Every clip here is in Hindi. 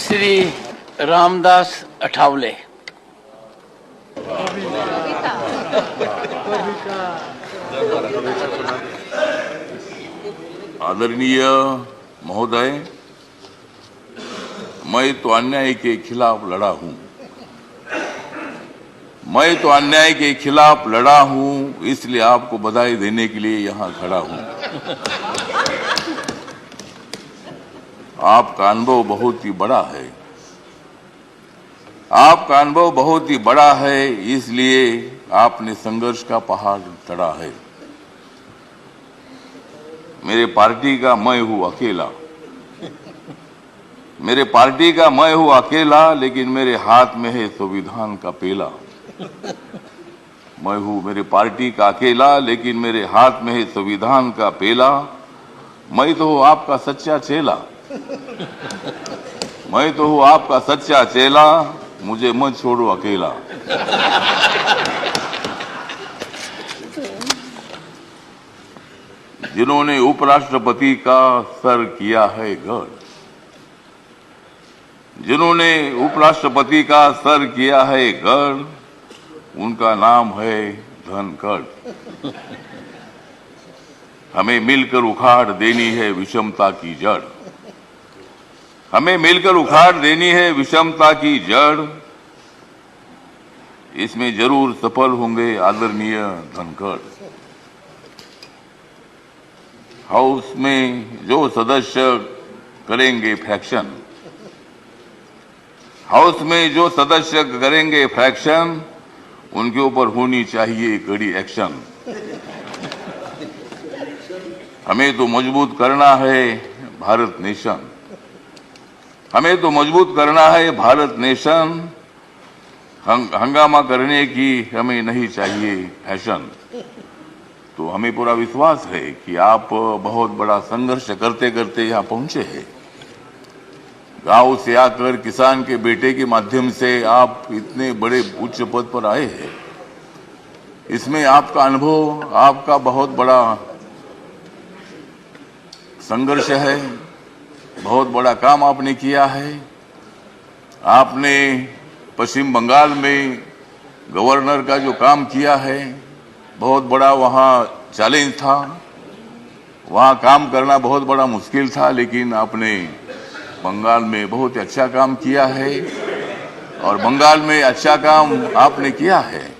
श्री रामदास अठावले। आदरणीय महोदय, मैं तो अन्याय के खिलाफ लड़ा हूं। मैं तो अन्याय के खिलाफ लड़ा हूं, इसलिए आपको बधाई देने के लिए यहां खड़ा हूं। आपका अनुभव बहुत ही बड़ा है। आपका अनुभव बहुत ही बड़ा है, इसलिए आपने संघर्ष का पहाड़ चढ़ा है। मेरे पार्टी का मैं हूं अकेला। मेरे पार्टी का मैं हूं अकेला, लेकिन मेरे हाथ में है संविधान का पेला। मैं हूं मेरे पार्टी का अकेला, लेकिन मेरे हाथ में है संविधान का पेला। मैं तो हूं आपका सच्चा चेला। मैं तो हूं आपका सच्चा चेला, मुझे मत छोड़ो अकेला। जिन्होंने उपराष्ट्रपति का सर किया है गढ़, जिन्होंने उपराष्ट्रपति का सर किया है गढ़, उनका नाम है धनखड़। हमें मिलकर उखाड़ देनी है विषमता की जड़। हमें मिलकर उखाड़ देनी है विषमता की जड़। इसमें जरूर सफल होंगे आदरणीय धनखड़। हाउस में जो सदस्य करेंगे फ्रैक्शन, हाउस में जो सदस्य करेंगे फ्रैक्शन, उनके ऊपर होनी चाहिए कड़ी एक्शन। हमें तो मजबूत करना है भारत नेशन। हमें तो मजबूत करना है भारत नेशन। हंगामा करने की हमें नहीं चाहिए फैशन। तो हमें पूरा विश्वास है कि आप बहुत बड़ा संघर्ष करते करते यहाँ पहुंचे हैं। गांव से आकर किसान के बेटे के माध्यम से आप इतने बड़े उच्च पद पर आए हैं। इसमें आपका अनुभव, आपका बहुत बड़ा संघर्ष है। बहुत बड़ा काम आपने किया है। आपने पश्चिम बंगाल में गवर्नर का जो काम किया है, बहुत बड़ा वहाँ चैलेंज था। वहाँ काम करना बहुत बड़ा मुश्किल था, लेकिन आपने बंगाल में बहुत अच्छा काम किया है। और बंगाल में अच्छा काम आपने किया है,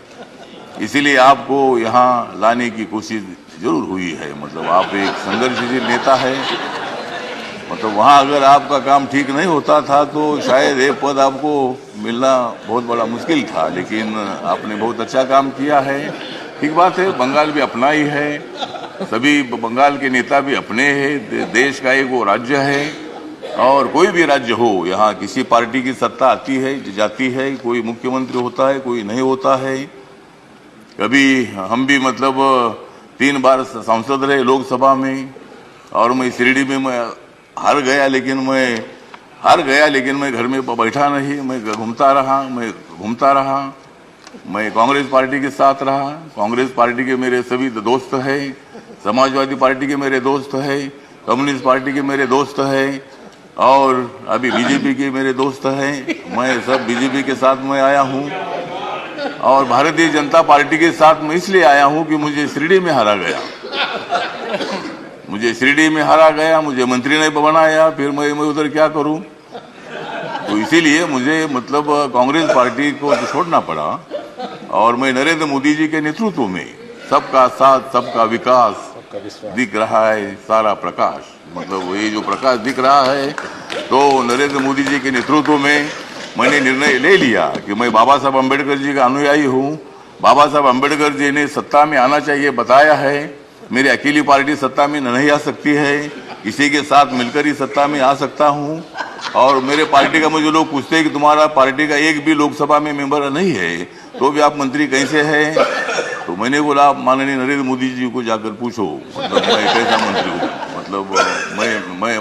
इसीलिए आपको यहाँ लाने की कोशिश जरूर हुई है। मतलब आप एक संघर्षशील नेता है। मतलब वहाँ अगर आपका काम ठीक नहीं होता था तो शायद ये पद आपको मिलना बहुत बड़ा मुश्किल था, लेकिन आपने बहुत अच्छा काम किया है। ठीक बात है, बंगाल भी अपना ही है। सभी बंगाल के नेता भी अपने हैं। देश का एक वो राज्य है, और कोई भी राज्य हो, यहाँ किसी पार्टी की सत्ता आती है जाती है। कोई मुख्यमंत्री होता है, कोई नहीं होता है। कभी हम भी मतलब 3 बार सांसद रहे लोकसभा में, और मैं शिरडी में मैं हार गया, लेकिन मैं घर में बैठा नहीं। मैं घूमता रहा। मैं कांग्रेस पार्टी के साथ रहा। कांग्रेस पार्टी के मेरे सभी दोस्त हैं। समाजवादी पार्टी के मेरे दोस्त हैं। कम्युनिस्ट पार्टी के मेरे दोस्त हैं, और अभी बीजेपी के मेरे दोस्त हैं। मैं सब बीजेपी के साथ में आया हूँ, और भारतीय जनता पार्टी के साथ मैं इसलिए आया हूं कि मुझे शिरडी में हारा गया। मुझे मंत्री ने बनाया, फिर मैं उधर क्या करूं। तो इसीलिए मुझे मतलब कांग्रेस पार्टी को तो छोड़ना पड़ा, और मैं नरेंद्र मोदी जी के नेतृत्व में सबका साथ सबका विकास दिख रहा है सारा प्रकाश। मतलब ये जो प्रकाश दिख रहा है, तो नरेंद्र मोदी जी के नेतृत्व में मैंने निर्णय ले लिया कि मैं बाबा साहब अम्बेडकर जी का अनुयायी हूँ। बाबा साहब अम्बेडकर जी ने सत्ता में आना चाहिए बताया है। मेरी अकेली पार्टी सत्ता में नहीं आ सकती है, किसी के साथ मिलकर ही सत्ता में आ सकता हूँ। और मेरे पार्टी का मुझे लोग पूछते हैं कि तुम्हारा पार्टी का एक भी लोकसभा में मेंबर नहीं है, तो भी आप मंत्री कैसे हैं। तो मैंने बोला, आप माननीय नरेंद्र मोदी जी को जाकर पूछो, मतलब मैं कैसा मंत्री हूँ। मतलब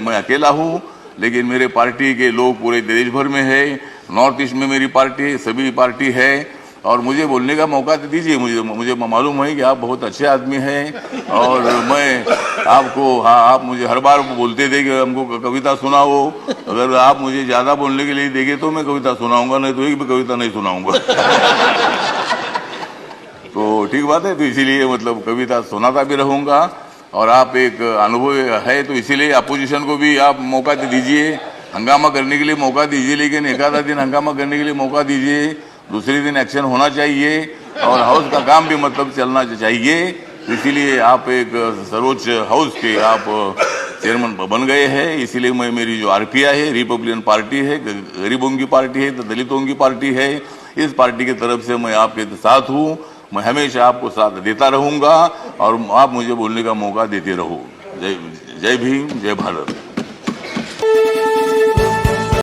मैं अकेला हूँ, लेकिन मेरे पार्टी के लोग पूरे देश भर में है। नॉर्थ ईस्ट में मेरी पार्टी सभी पार्टी है, और मुझे बोलने का मौका तो दीजिए। मुझे मालूम है कि आप बहुत अच्छे आदमी हैं और मैं आपको, हाँ, आप मुझे हर बार बोलते थे कि हमको कविता सुनाओ। अगर आप मुझे ज्यादा बोलने के लिए देंगे तो मैं कविता सुनाऊंगा, नहीं तो एक भी कविता नहीं सुनाऊंगा। तो ठीक बात है, तो इसीलिए मतलब कविता सुनाता भी रहूंगा। और आप एक अनुभव है तो इसीलिए अपोजिशन को भी आप मौका दीजिए, हंगामा करने के लिए मौका दीजिए, लेकिन एक आधा दिन हंगामा करने के लिए मौका दीजिए, दूसरे दिन एक्शन होना चाहिए और हाउस का काम भी मतलब चलना चाहिए। इसीलिए आप एक सर्वोच्च हाउस के आप चेयरमैन बन गए हैं। इसीलिए मैं, मेरी जो आरपीआई है, रिपब्लिकन पार्टी है, गरीबों की पार्टी है, दलितों की पार्टी है, इस पार्टी की तरफ से मैं आपके साथ हूँ। मैं हमेशा आपको साथ देता रहूंगा और आप मुझे बोलने का मौका देते रहो। जय भीम, जय भारत।